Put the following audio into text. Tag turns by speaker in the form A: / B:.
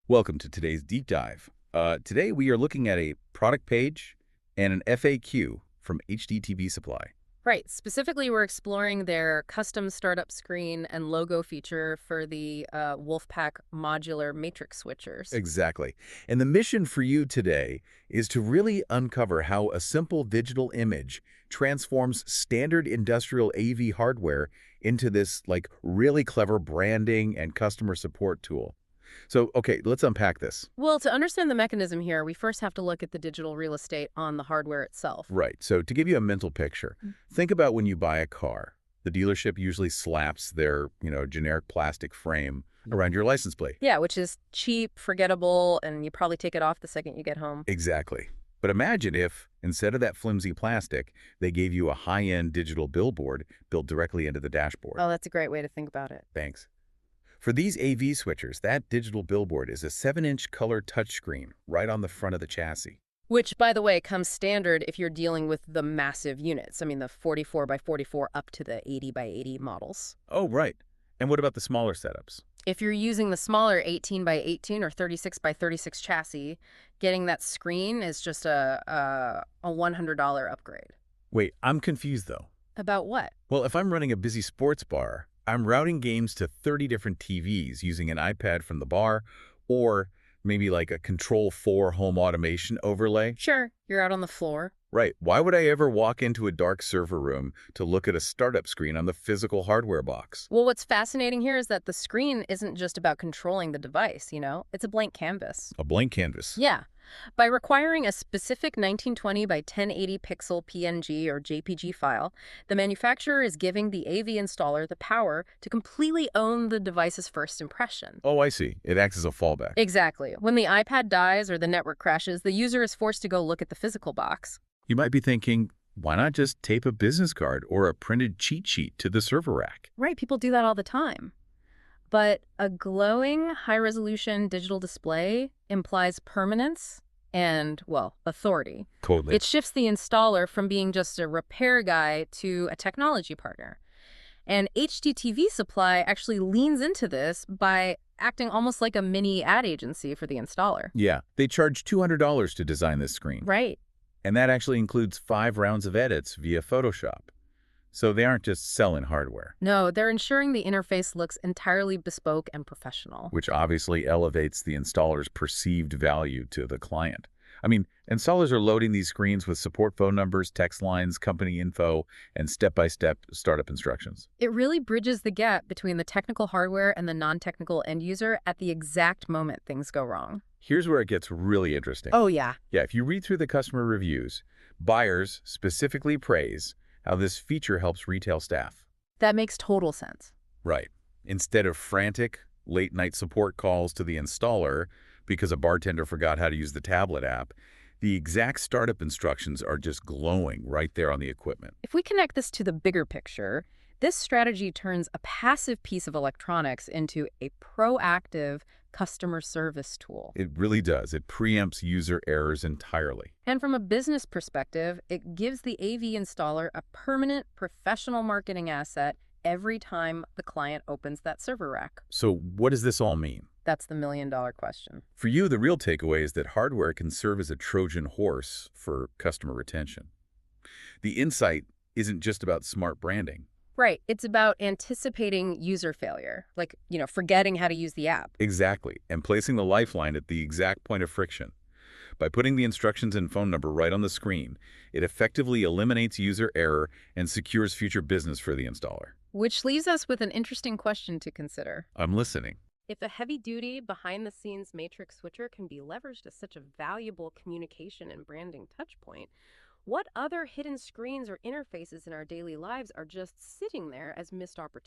A: Welcome to today's deep dive. Today we are looking at a product page and an FAQ from HDTV Supply.
B: Right. Specifically, we're exploring their custom startup screen and logo feature for the WolfPack modular matrix switchers.
A: Exactly. And the mission for you today is to really uncover how a simple digital image transforms standard industrial AV hardware into this really clever branding and customer support tool. So, okay, let's unpack this.
B: Well, to understand the mechanism here, we first have to look at the digital real estate on the hardware itself.
A: Right. So to give you a mental picture, think about when you buy a car. The dealership usually slaps their, generic plastic frame around your license plate.
B: Yeah, which is cheap, forgettable, and you probably take it off the second you get home.
A: Exactly. But imagine if, instead of that flimsy plastic, they gave you a high-end digital billboard built directly into the dashboard.
B: Oh, that's a great way to think about it.
A: Thanks. For these AV switchers, that digital billboard is a 7-inch color touchscreen right on the front of the chassis.
B: Which, by the way, comes standard if you're dealing with the massive units. I mean, the 44 by 44 up to the 80 by 80 models.
A: Oh, right. And what about the smaller setups?
B: If you're using the smaller 18 by 18 or 36 by 36 chassis, getting that screen is just a $100 upgrade.
A: Wait, I'm confused though.
B: About what?
A: Well, if I'm running a busy sports bar, I'm routing games to 30 different TVs using an iPad from the bar, or maybe like a Control 4 home automation overlay.
B: Sure, you're out on the floor.
A: Right. Why would I ever walk into a dark server room to look at a startup screen on the physical hardware box?
B: Well, what's fascinating here is that the screen isn't just about controlling the device, It's a blank canvas.
A: A blank canvas.
B: Yeah. By requiring a specific 1920 by 1080 pixel PNG or JPG file, the manufacturer is giving the AV installer the power to completely own the device's first impression.
A: Oh, I see. It acts as a fallback.
B: Exactly. When the iPad dies or the network crashes, the user is forced to go look at the physical box.
A: You might be thinking, why not just tape a business card or a printed cheat sheet to the server rack?
B: Right, people do that all the time. But a glowing, high-resolution digital display implies permanence and, well, authority.
A: Totally.
B: It shifts the installer from being just a repair guy to a technology partner. And HDTVSupply actually leans into this by acting almost like a mini ad agency for the installer.
A: Yeah, they charge $200 to design this screen.
B: Right.
A: And that actually includes 5 rounds of edits via Photoshop. So they aren't just selling hardware.
B: No, they're ensuring the interface looks entirely bespoke and professional.
A: Which obviously elevates the installer's perceived value to the client. I mean, installers are loading these screens with support phone numbers, text lines, company info, and step-by-step startup instructions.
B: It really bridges the gap between the technical hardware and the non-technical end user at the exact moment things go wrong.
A: Here's where it gets really interesting.
B: Oh, yeah.
A: Yeah, if you read through the customer reviews, buyers specifically praise how this feature helps retail staff.
B: That makes total sense.
A: Right. Instead of frantic, late-night support calls to the installer because a bartender forgot how to use the tablet app, the exact startup instructions are just glowing right there on the equipment.
B: If we connect this to the bigger picture, this strategy turns a passive piece of electronics into a proactive customer service tool.
A: It really does. It preempts user errors entirely.
B: And from a business perspective, it gives the AV installer a permanent professional marketing asset every time the client opens that server rack.
A: So what does this all mean?
B: That's the million-dollar question.
A: For you, the real takeaway is that hardware can serve as a Trojan horse for customer retention. The insight isn't just about smart branding.
B: Right. It's about anticipating user failure, like, forgetting how to use the app.
A: Exactly, and placing the lifeline at the exact point of friction. By putting the instructions and phone number right on the screen, it effectively eliminates user error and secures future business for the installer.
B: Which leaves us with an interesting question to consider.
A: I'm listening.
B: If a heavy-duty, behind-the-scenes matrix switcher can be leveraged as such a valuable communication and branding touchpoint, what other hidden screens or interfaces in our daily lives are just sitting there as missed opportunities?